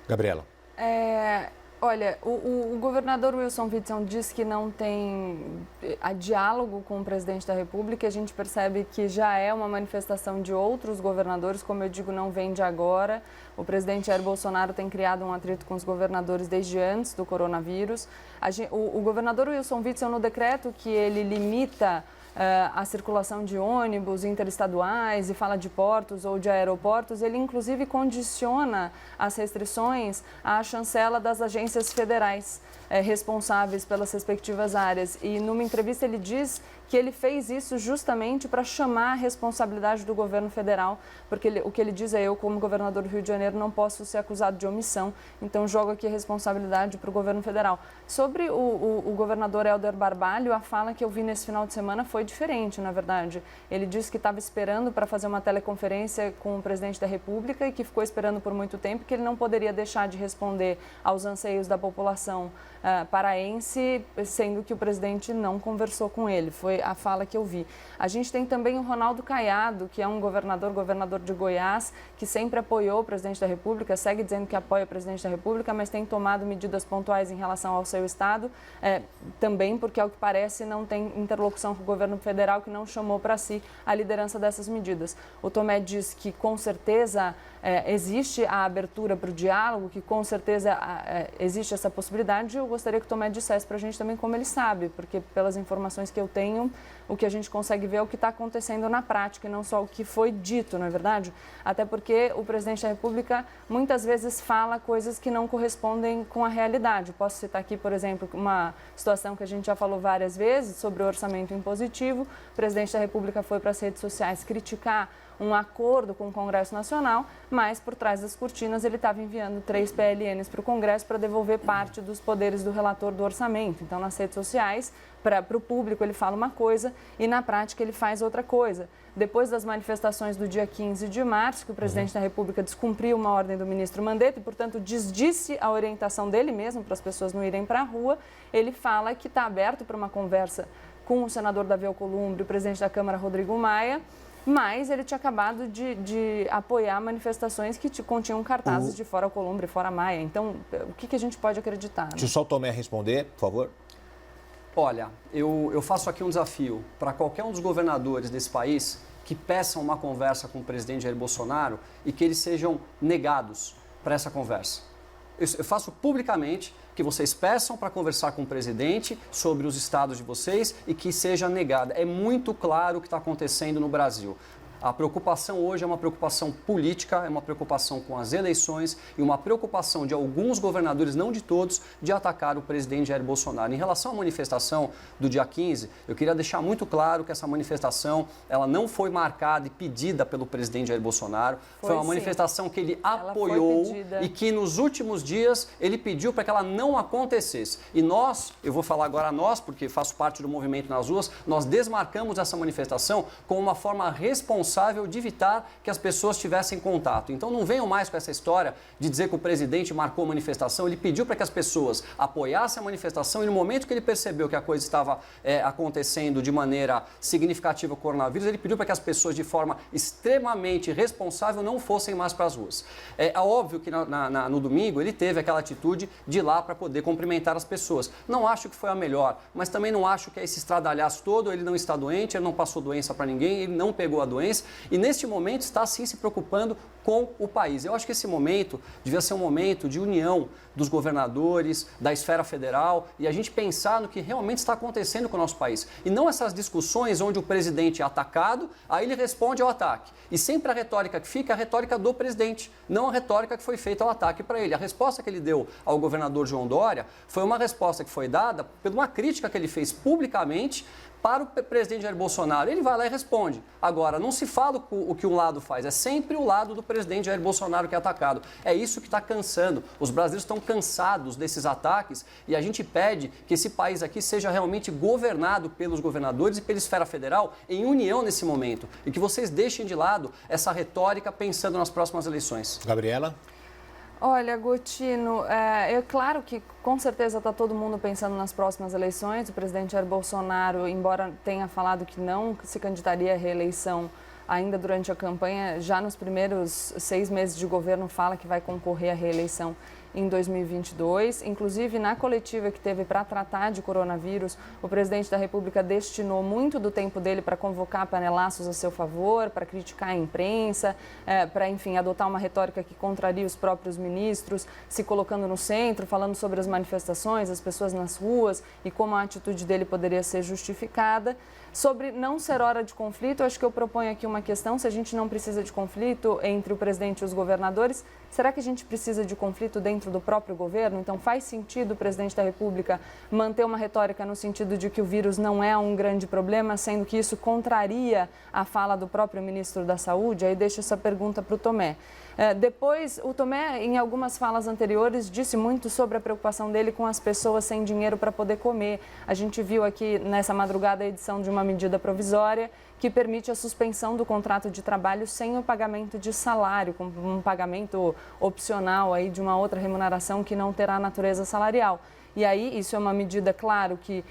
Gabriela. Olha, o governador Wilson Witzel diz que não tem diálogo com o presidente da República. A gente percebe que já é uma manifestação de outros governadores, como eu digo, não vem de agora. O presidente Jair Bolsonaro tem criado um atrito com os governadores desde antes do coronavírus. O governador Wilson Witzel, no decreto que ele limita a circulação de ônibus interestaduais e fala de portos ou de aeroportos, ele inclusive condiciona as restrições à chancela das agências federais responsáveis pelas respectivas áreas. E numa entrevista ele diz que ele fez isso justamente para chamar a responsabilidade do governo federal, porque o que ele diz é: eu, como governador do Rio de Janeiro, não posso ser acusado de omissão, então jogo aqui a responsabilidade para o governo federal. Sobre o governador Éder Barbalho, a fala que eu vi nesse final de semana foi diferente, na verdade. Ele disse que estava esperando para fazer uma teleconferência com o presidente da República e que ficou esperando por muito tempo, que ele não poderia deixar de responder aos anseios da população paraense, sendo que o presidente não conversou com ele. Foi a fala que eu vi. A gente tem também o Ronaldo Caiado, que é um governador de Goiás, que sempre apoiou o presidente da República, segue dizendo que apoia o presidente da República, mas tem tomado medidas pontuais em relação ao seu estado, também porque, ao que parece, não tem interlocução com o governo federal, que não chamou para si a liderança dessas medidas. O Tomé diz que, com certeza, existe a abertura para o diálogo, que com certeza existe essa possibilidade. Eu gostaria que o Tomé dissesse para a gente também como ele sabe, porque pelas informações que eu tenho, o que a gente consegue ver é o que está acontecendo na prática e não só o que foi dito, não é verdade? Até porque o presidente da República muitas vezes fala coisas que não correspondem com a realidade. Posso citar aqui, por exemplo, uma situação que a gente já falou várias vezes sobre o orçamento impositivo. O presidente da República foi para as redes sociais criticar um acordo com o Congresso Nacional, mas por trás das cortinas ele estava enviando 3 PLNs para o Congresso para devolver parte dos poderes do relator do orçamento. Então, nas redes sociais, para o público ele fala uma coisa e na prática ele faz outra coisa. Depois das manifestações do dia 15 de março, que o presidente da República descumpriu uma ordem do ministro Mandetta e, portanto, desdisse a orientação dele mesmo para as pessoas não irem para a rua, ele fala que está aberto para uma conversa com o senador Davi Alcolumbre, o presidente da Câmara, Rodrigo Maia, mas ele tinha acabado de apoiar manifestações que continham cartazes de Fora Alcolumbre, Fora Maia. Então, o que a gente pode acreditar? Né? Deixa só o Tomé responder, por favor. Olha, eu faço aqui um desafio para qualquer um dos governadores desse país que peçam uma conversa com o presidente Jair Bolsonaro e que eles sejam negados para essa conversa. Eu faço publicamente que vocês peçam para conversar com o presidente sobre os estados de vocês e que seja negada. É muito claro o que está acontecendo no Brasil. A preocupação hoje é uma preocupação política, é uma preocupação com as eleições e uma preocupação de alguns governadores, não de todos, de atacar o presidente Jair Bolsonaro. Em relação à manifestação do dia 15, eu queria deixar muito claro que essa manifestação ela não foi marcada e pedida pelo presidente Jair Bolsonaro. Foi uma manifestação que ele apoiou e que nos últimos dias ele pediu para que ela não acontecesse. E nós, eu vou falar agora nós, porque faço parte do movimento nas ruas, nós desmarcamos essa manifestação como uma forma responsável de evitar que as pessoas tivessem contato. Então não venham mais com essa história de dizer que o presidente marcou a manifestação, ele pediu para que as pessoas apoiassem a manifestação e no momento que ele percebeu que a coisa estava acontecendo de maneira significativa com o coronavírus, ele pediu para que as pessoas de forma extremamente responsável não fossem mais para as ruas. É óbvio que no domingo ele teve aquela atitude de ir lá para poder cumprimentar as pessoas. Não acho que foi a melhor, mas também não acho que é esse estradalhaço todo, ele não está doente, ele não passou doença para ninguém, ele não pegou a doença. E neste momento está sim se preocupando com o país. Eu acho que esse momento devia ser um momento de união dos governadores, da esfera federal e a gente pensar no que realmente está acontecendo com o nosso país. E não essas discussões onde o presidente é atacado, aí ele responde ao ataque. E sempre a retórica que fica é a retórica do presidente, não a retórica que foi feita ao ataque para ele. A resposta que ele deu ao governador João Dória foi uma resposta que foi dada por uma crítica que ele fez publicamente para o presidente Jair Bolsonaro. Ele vai lá e responde. Agora, não se fala o que um lado faz, é sempre o lado do presidente Jair Bolsonaro que é atacado. É isso que está cansando. Os brasileiros estão cansados desses ataques e a gente pede que esse país aqui seja realmente governado pelos governadores e pela esfera federal em união nesse momento. E que vocês deixem de lado essa retórica pensando nas próximas eleições. Gabriela? Olha, Gotino, é claro que com certeza está todo mundo pensando nas próximas eleições. O presidente Jair Bolsonaro, embora tenha falado que não se candidaria à reeleição ainda durante a campanha, já nos primeiros 6 meses de governo fala que vai concorrer à reeleição em 2022. Inclusive, na coletiva que teve para tratar de coronavírus, o presidente da República destinou muito do tempo dele para convocar panelaços a seu favor, para criticar a imprensa, para, enfim, adotar uma retórica que contraria os próprios ministros, se colocando no centro, falando sobre as manifestações, as pessoas nas ruas e como a atitude dele poderia ser justificada. Sobre não ser hora de conflito, acho que eu proponho aqui uma questão: se a gente não precisa de conflito entre o presidente e os governadores, será que a gente precisa de conflito dentro do próprio governo? Então faz sentido o presidente da República manter uma retórica no sentido de que o vírus não é um grande problema, sendo que isso contraria a fala do próprio ministro da Saúde? Aí deixo essa pergunta para o Tomé. Depois, o Tomé, em algumas falas anteriores, disse muito sobre a preocupação dele com as pessoas sem dinheiro para poder comer. A gente viu aqui nessa madrugada a edição de uma medida provisória que permite a suspensão do contrato de trabalho sem o pagamento de salário, com um pagamento opcional aí de uma outra remuneração que não terá natureza salarial. E aí, isso é uma medida, claro, que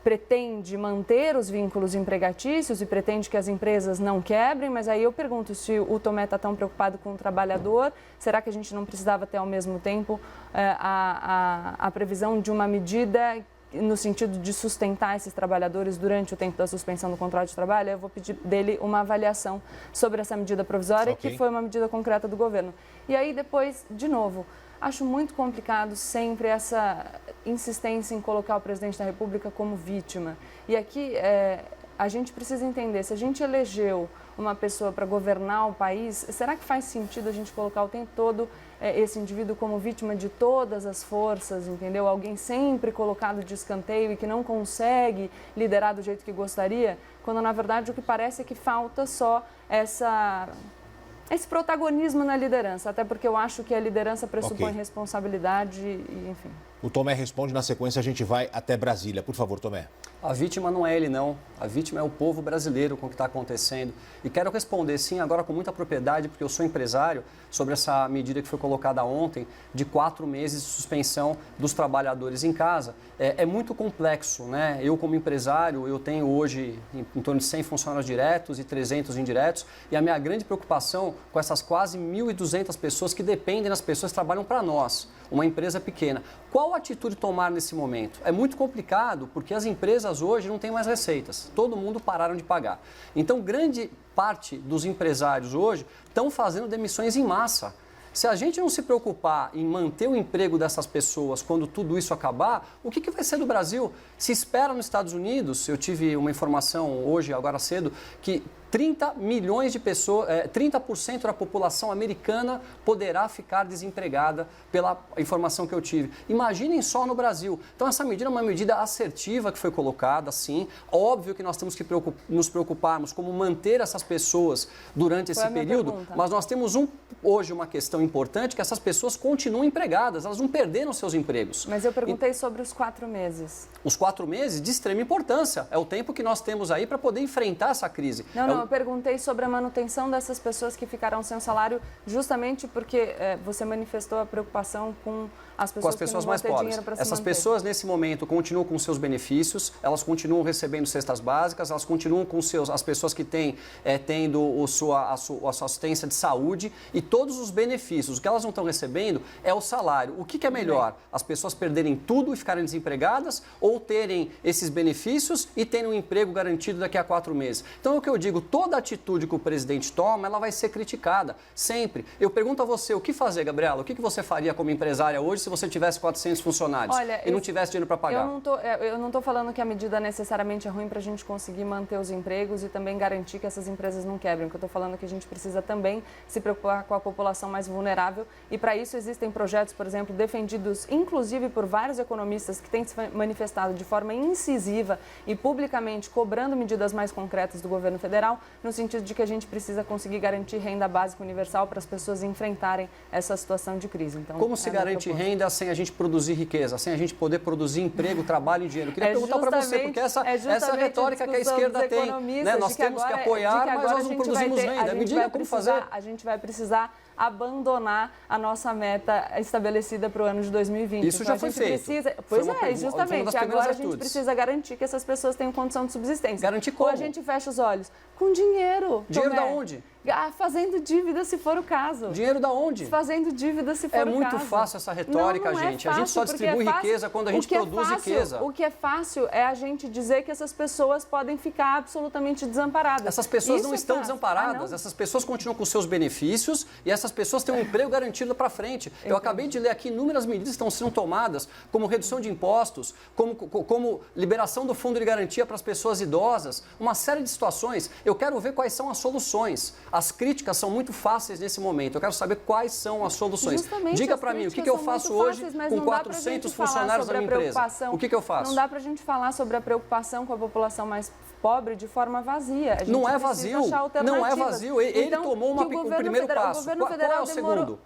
pretende manter os vínculos empregatícios e pretende que as empresas não quebrem, mas aí eu pergunto se o Tomé está tão preocupado com o trabalhador, será que a gente não precisava ter ao mesmo tempo a previsão de uma medida no sentido de sustentar esses trabalhadores durante o tempo da suspensão do contrato de trabalho? Eu vou pedir dele uma avaliação sobre essa medida provisória, que foi uma medida concreta do governo. E aí depois, de novo, acho muito complicado sempre essa insistência em colocar o presidente da República como vítima. E aqui a gente precisa entender, se a gente elegeu uma pessoa para governar o país, será que faz sentido a gente colocar o tempo todo esse indivíduo como vítima de todas as forças, entendeu? Alguém sempre colocado de escanteio e que não consegue liderar do jeito que gostaria, quando na verdade o que parece é que falta só esse protagonismo na liderança, até porque eu acho que a liderança pressupõe responsabilidade e, enfim. O Tomé responde, na sequência a gente vai até Brasília. Por favor, Tomé. A vítima não é ele, não. A vítima é o povo brasileiro com o que está acontecendo. E quero responder, sim, agora com muita propriedade, porque eu sou empresário, sobre essa medida que foi colocada ontem de 4 meses de suspensão dos trabalhadores em casa. É muito complexo, né? Eu, como empresário, eu tenho hoje em torno de 100 funcionários diretos e 300 indiretos. E a minha grande preocupação com essas quase 1.200 pessoas que dependem das pessoas que trabalham para nós, uma empresa pequena. Qual atitude tomar nesse momento? É muito complicado, porque as empresas hoje não têm mais receitas. Todo mundo pararam de pagar. Então, grande parte dos empresários hoje estão fazendo demissões em massa. Se a gente não se preocupar em manter o emprego dessas pessoas quando tudo isso acabar, o que vai ser do Brasil? Se espera nos Estados Unidos, eu tive uma informação hoje, agora cedo, que 30 milhões de pessoas, 30% da população americana poderá ficar desempregada pela informação que eu tive. Imaginem só no Brasil. Então essa medida é uma medida assertiva que foi colocada, sim. Óbvio que nós temos que nos preocuparmos como manter essas pessoas durante esse período, mas nós temos hoje uma questão importante, que essas pessoas continuam empregadas, elas não perderam seus empregos. Mas eu perguntei sobre os 4 meses. Os 4 meses de extrema importância. É o tempo que nós temos aí para poder enfrentar essa crise. Eu perguntei sobre a manutenção dessas pessoas que ficaram sem salário, justamente porque você manifestou a preocupação com as pessoas que não vão ter dinheiro para se manter. Essas pessoas, nesse momento, continuam com seus benefícios, elas continuam recebendo cestas básicas, elas continuam com as pessoas que têm tendo a sua assistência de saúde e todos os benefícios. O que elas não estão recebendo é o salário. O que é melhor? As pessoas perderem tudo e ficarem desempregadas ou terem esses benefícios e terem um emprego garantido daqui a 4 meses? Então, é o que eu digo, toda atitude que o presidente toma, ela vai ser criticada, sempre. Eu pergunto a você, o que fazer, Gabriela? O que você faria como empresária hoje se você tivesse 400 funcionários e não tivesse dinheiro para pagar? Eu não estou falando que a medida necessariamente é ruim para a gente conseguir manter os empregos e também garantir que essas empresas não quebrem. O que eu estou falando é que a gente precisa também se preocupar com a população mais vulnerável e para isso existem projetos, por exemplo, defendidos inclusive por vários economistas que têm se manifestado de forma incisiva e publicamente cobrando medidas mais concretas do governo federal, no sentido de que a gente precisa conseguir garantir renda básica universal para as pessoas enfrentarem essa situação de crise. Então, como se garante renda sem a gente produzir riqueza, sem a gente poder produzir emprego, trabalho e dinheiro? Eu queria perguntar para você, porque essa retórica que a esquerda tem, né? Nós temos que apoiar, mas nós não produzimos renda. Me diga como fazer. A gente vai precisar abandonar a nossa meta estabelecida para o ano de 2020. Isso então, já foi feito. Justamente. Agora a gente precisa garantir que essas pessoas tenham condição de subsistência. Garantir como? Ou a gente fecha os olhos? Com dinheiro. Dinheiro da onde? Fazendo dívida, se for o caso. Dinheiro da onde? Fazendo dívida, se for o caso. É muito fácil essa retórica, gente. A gente só distribui riqueza quando a gente produz riqueza. O que é fácil é a gente dizer que essas pessoas podem ficar absolutamente desamparadas. Essas pessoas não estão desamparadas. Essas pessoas continuam com seus benefícios e essas pessoas têm um emprego garantido para frente. Eu acabei de ler aqui inúmeras medidas que estão sendo tomadas, como redução de impostos, como liberação do fundo de garantia para as pessoas idosas, uma série de situações. Eu quero ver quais são as soluções. As críticas são muito fáceis nesse momento. Eu quero saber quais são as soluções. Justamente, diga para mim, o que eu faço hoje com 400 funcionários da minha empresa? O que eu faço? Não dá para a gente falar sobre a preocupação com a população mais pobre de forma vazia. Não é vazio. Não é vazio. Ele tomou o primeiro passo. Qual é o segundo?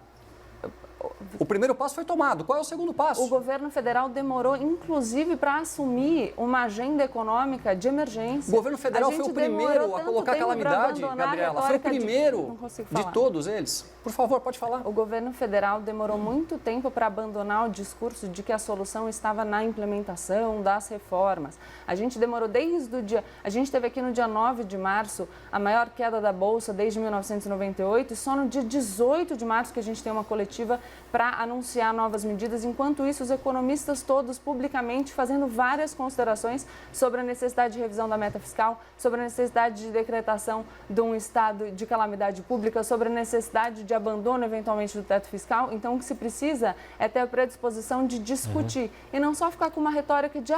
O primeiro passo foi tomado. Qual é o segundo passo? O governo federal demorou, inclusive, para assumir uma agenda econômica de emergência. O governo federal foi o primeiro a colocar calamidade, Gabriela. Foi o primeiro de todos eles. Por favor, pode falar. O governo federal demorou muito tempo para abandonar o discurso de que a solução estava na implementação das reformas. A gente demorou desde o dia... A gente teve aqui no dia 9 de março a maior queda da Bolsa desde 1998 e só no dia 18 de março que a gente tem uma coletiva para anunciar novas medidas. Enquanto isso, os economistas todos publicamente fazendo várias considerações sobre a necessidade de revisão da meta fiscal, sobre a necessidade de decretação de um estado de calamidade pública, sobre a necessidade de abandono, eventualmente, do teto fiscal. Então, o que se precisa é ter a predisposição de discutir e não só ficar com uma retórica de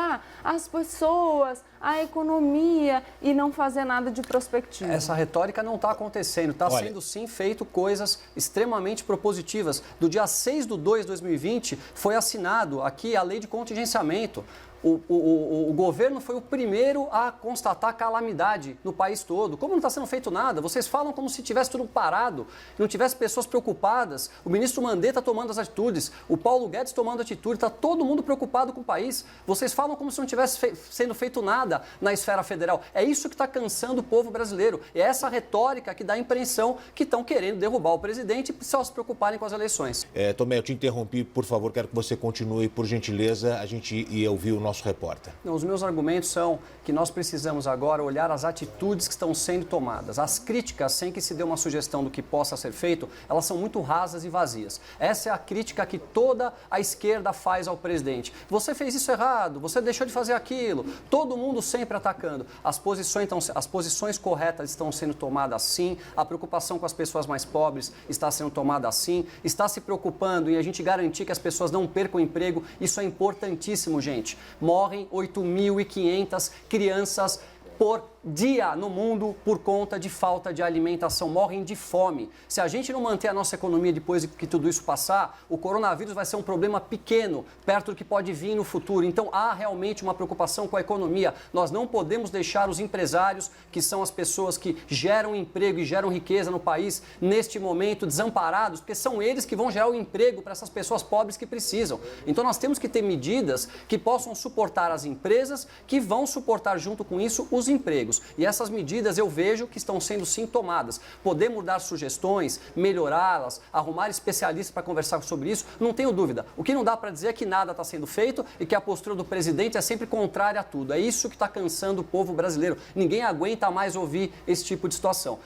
as pessoas, a economia e não fazer nada de prospectivo. Essa retórica não está acontecendo. Está sendo, sim, feito coisas extremamente propositivas. Do dia 6/2/2020, foi assinado aqui a lei de contingenciamento. O governo foi o primeiro a constatar calamidade no país todo. Como não está sendo feito nada? Vocês falam como se tivesse tudo parado, não tivesse pessoas preocupadas. O ministro Mandetta tomando as atitudes, o Paulo Guedes tomando atitude, está todo mundo preocupado com o país. Vocês falam como se não tivesse sendo feito nada na esfera federal. É isso que está cansando o povo brasileiro. É essa retórica que dá a impressão que estão querendo derrubar o presidente e só se preocuparem com as eleições. Tomé, eu te interrompi, por favor, quero que você continue, por gentileza, a gente ia ouvir o nosso repórter. Não, os meus argumentos são que nós precisamos agora olhar as atitudes que estão sendo tomadas. As críticas, sem que se dê uma sugestão do que possa ser feito, elas são muito rasas e vazias. Essa é a crítica que toda a esquerda faz ao presidente. Você fez isso errado, você deixou de fazer aquilo. Todo mundo sempre atacando. As posições corretas estão sendo tomadas sim, a preocupação com as pessoas mais pobres está sendo tomada sim, está se preocupando em a gente garantir que as pessoas não percam o emprego. Isso é importantíssimo, gente. Morrem 8.500 crianças por dia no mundo por conta de falta de alimentação, morrem de fome. Se a gente não manter a nossa economia depois que tudo isso passar, o coronavírus vai ser um problema pequeno, perto do que pode vir no futuro. Então há realmente uma preocupação com a economia. Nós não podemos deixar os empresários, que são as pessoas que geram emprego e geram riqueza no país, neste momento desamparados, porque são eles que vão gerar o emprego para essas pessoas pobres que precisam. Então nós temos que ter medidas que possam suportar as empresas, que vão suportar junto com isso os empregos. E essas medidas eu vejo que estão sendo sim tomadas. Podemos dar sugestões, melhorá-las, arrumar especialistas para conversar sobre isso, não tenho dúvida. O que não dá para dizer é que nada está sendo feito e que a postura do presidente é sempre contrária a tudo. É isso que está cansando o povo brasileiro. Ninguém aguenta mais ouvir esse tipo de situação.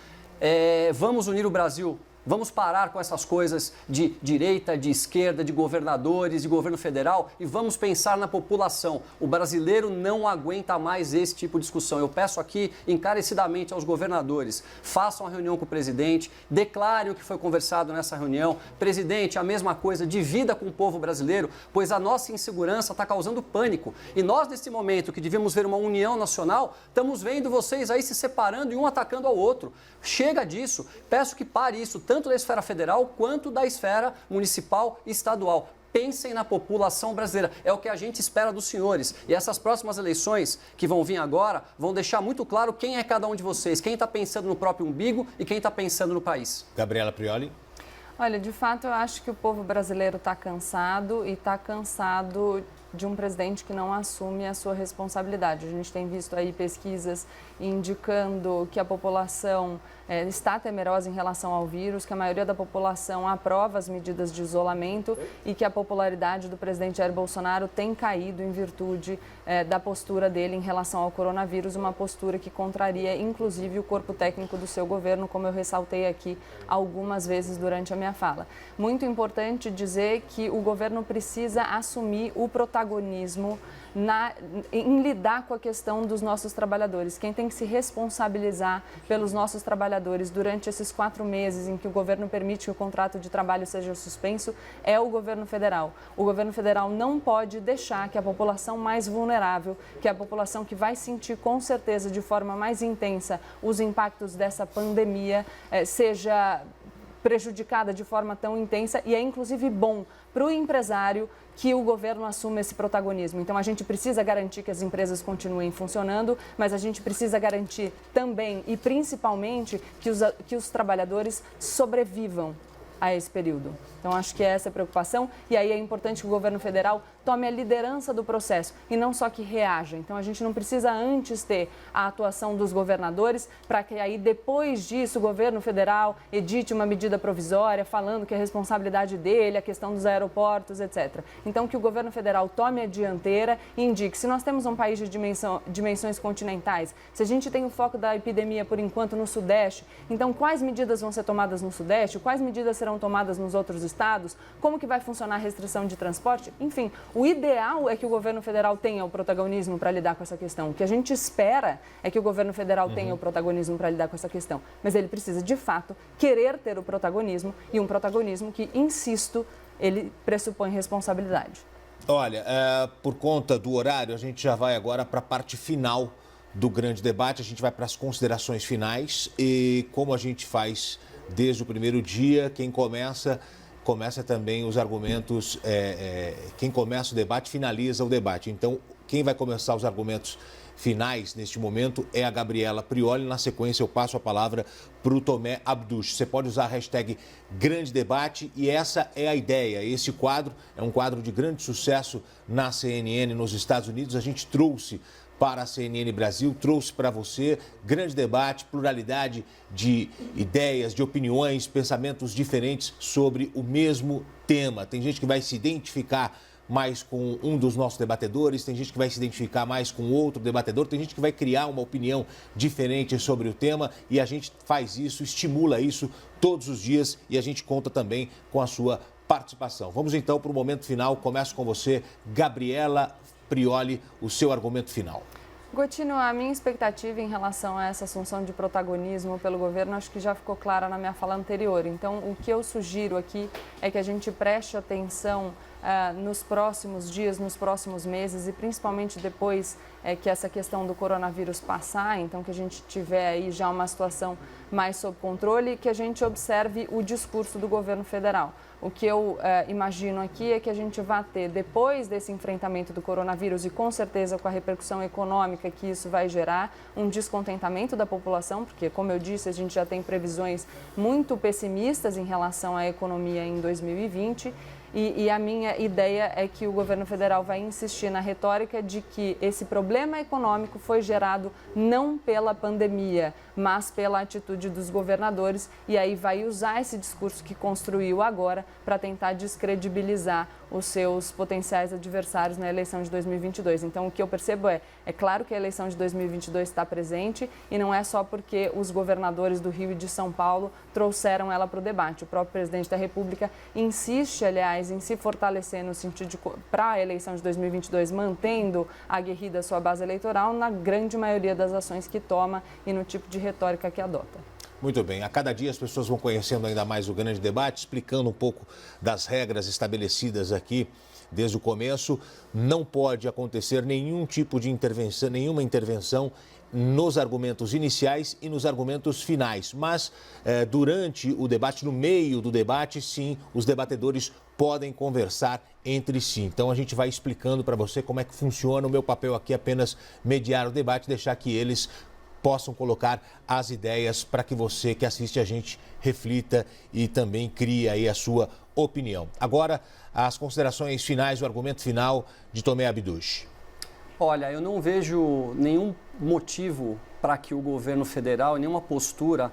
Vamos unir o Brasil. Vamos parar com essas coisas de direita, de esquerda, de governadores, de governo federal e vamos pensar na população. O brasileiro não aguenta mais esse tipo de discussão. Eu peço aqui encarecidamente aos governadores, façam a reunião com o presidente, declarem o que foi conversado nessa reunião. Presidente, a mesma coisa, divida com o povo brasileiro, pois a nossa insegurança está causando pânico. E nós, nesse momento que devíamos ver uma união nacional, estamos vendo vocês aí se separando e um atacando ao outro. Chega disso. Peço que pare isso, tanto da esfera federal quanto da esfera municipal e estadual. Pensem na população brasileira. É o que a gente espera dos senhores. E essas próximas eleições que vão vir agora vão deixar muito claro quem é cada um de vocês, quem está pensando no próprio umbigo e quem está pensando no país. Gabriela Prioli. Olha, de fato, eu acho que o povo brasileiro está cansado e está cansado de um presidente que não assume a sua responsabilidade. A gente tem visto aí pesquisas indicando que a população está temerosa em relação ao vírus, que a maioria da população aprova as medidas de isolamento e que a popularidade do presidente Jair Bolsonaro tem caído em virtude da postura dele em relação ao coronavírus, uma postura que contraria inclusive o corpo técnico do seu governo, como eu ressaltei aqui algumas vezes durante a minha fala. Muito importante dizer que o governo precisa assumir o protagonismo em lidar com a questão dos nossos trabalhadores. Quem tem que se responsabilizar pelos nossos trabalhadores durante esses 4 meses em que o governo permite que o contrato de trabalho seja suspenso é o governo federal. O governo federal não pode deixar que a população mais vulnerável, que é a população que vai sentir com certeza de forma mais intensa os impactos dessa pandemia, seja prejudicada de forma tão intensa, e é inclusive bom para o empresário que o governo assuma esse protagonismo. Então, a gente precisa garantir que as empresas continuem funcionando, mas a gente precisa garantir também e principalmente que os trabalhadores sobrevivam a esse período. Então, acho que é essa a preocupação e aí é importante que o governo federal tome a liderança do processo e não só que reaja. Então, a gente não precisa antes ter a atuação dos governadores para que aí, depois disso, o governo federal edite uma medida provisória falando que é responsabilidade dele, a questão dos aeroportos, etc. Então, que o governo federal tome a dianteira e indique, se nós temos um país de dimensões continentais, se a gente tem o foco da epidemia, por enquanto, no Sudeste, então quais medidas vão ser tomadas no Sudeste, quais medidas serão tomadas nos outros estados, como que vai funcionar a restrição de transporte, enfim, o ideal é que o governo federal tenha o protagonismo para lidar com essa questão. O que a gente espera é que o governo federal tenha o protagonismo para lidar com essa questão, mas ele precisa, de fato, querer ter o protagonismo e um protagonismo que, insisto, ele pressupõe responsabilidade. Olha, por conta do horário, a gente já vai agora para a parte final do grande debate, a gente vai para as considerações finais e como a gente faz desde o primeiro dia, quem começa também os argumentos, quem começa o debate finaliza o debate. Então, Quem vai começar os argumentos finais neste momento é a Gabriela Prioli. Na sequência, eu passo a palavra para o Tomé Abduch. Você pode usar a hashtag Grande Debate e essa é a ideia. Esse quadro é um quadro de grande sucesso na CNN nos Estados Unidos. A gente trouxe para a CNN Brasil, trouxe para você grande debate, pluralidade de ideias, de opiniões, pensamentos diferentes sobre o mesmo tema. Tem gente que vai se identificar mais com um dos nossos debatedores, tem gente que vai se identificar mais com outro debatedor, tem gente que vai criar uma opinião diferente sobre o tema e a gente faz isso, estimula isso todos os dias e a gente conta também com a sua participação. Vamos então para o momento final. Começo com você, Gabriela Prioli, o seu argumento final. Gotino, a minha expectativa em relação a essa assunção de protagonismo pelo governo, acho que já ficou clara na minha fala anterior. Então, o que eu sugiro aqui é que a gente preste atenção nos próximos dias, nos próximos meses e principalmente depois que essa questão do coronavírus passar, então que a gente tiver aí já uma situação mais sob controle e que a gente observe o discurso do governo federal. O que eu imagino aqui é que a gente vai ter, depois desse enfrentamento do coronavírus e com certeza com a repercussão econômica que isso vai gerar, um descontentamento da população, porque, como eu disse, a gente já tem previsões muito pessimistas em relação à economia em 2020. E a minha ideia é que o governo federal vai insistir na retórica de que esse problema econômico foi gerado não pela pandemia, mas pela atitude dos governadores e aí vai usar esse discurso que construiu agora para tentar descredibilizar os seus potenciais adversários na eleição de 2022. Então, o que eu percebo é claro que a eleição de 2022 está presente e não é só porque os governadores do Rio e de São Paulo trouxeram ela para o debate. O próprio presidente da República insiste, aliás, em se fortalecer no sentido de, para a eleição de 2022, mantendo aguerrida a sua base eleitoral na grande maioria das ações que toma e no tipo de retórica que adota. Muito bem, a cada dia as pessoas vão conhecendo ainda mais o grande debate, explicando um pouco das regras estabelecidas aqui desde o começo. Não pode acontecer nenhum tipo de intervenção, nenhuma intervenção nos argumentos iniciais e nos argumentos finais. Mas durante o debate, no meio do debate, sim, os debatedores podem conversar entre si. Então a gente vai explicando para você como é que funciona. O meu papel aqui é apenas mediar o debate, deixar que eles possam colocar as ideias para que você que assiste a gente reflita e também crie aí a sua opinião. Agora, as considerações finais, o argumento final de Tomé Abduch. Olha, eu não vejo nenhum motivo para que o governo federal, nenhuma postura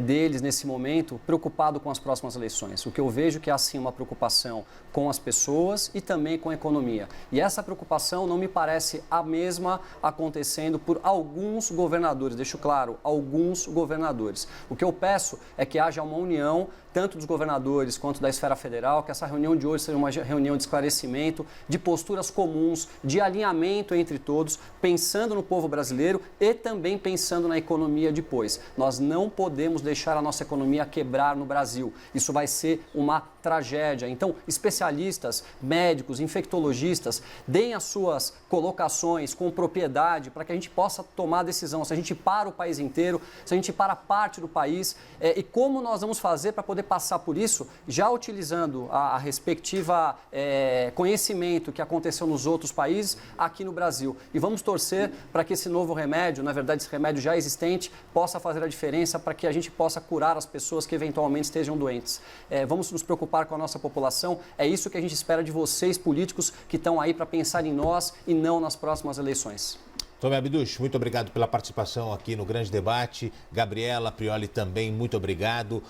deles nesse momento preocupado com as próximas eleições. O que eu vejo que é assim uma preocupação com as pessoas e também com a economia. E essa preocupação não me parece a mesma acontecendo por alguns governadores, deixo claro, alguns governadores. O que eu peço é que haja uma união, tanto dos governadores quanto da esfera federal, que essa reunião de hoje seja uma reunião de esclarecimento, de posturas comuns, de alinhamento entre todos, pensando no povo brasileiro e também pensando na economia depois. Nós não podemos deixar a nossa economia quebrar no Brasil. Isso vai ser uma tragédia. Então, especialistas, médicos, infectologistas, deem as suas colocações com propriedade para que a gente possa tomar a decisão. Se a gente para o país inteiro, se a gente para parte do país e como nós vamos fazer para poder passar por isso, já utilizando a respectiva conhecimento que aconteceu nos outros países aqui no Brasil. E vamos torcer para que esse novo remédio, na verdade esse remédio já existente, possa fazer a diferença para que a gente possa curar as pessoas que eventualmente estejam doentes. Vamos nos preocupar com a nossa população, é isso que a gente espera de vocês políticos que estão aí para pensar em nós e não nas próximas eleições. Tomé Abduch, muito obrigado pela participação aqui no Grande Debate. Gabriela Prioli também, muito obrigado.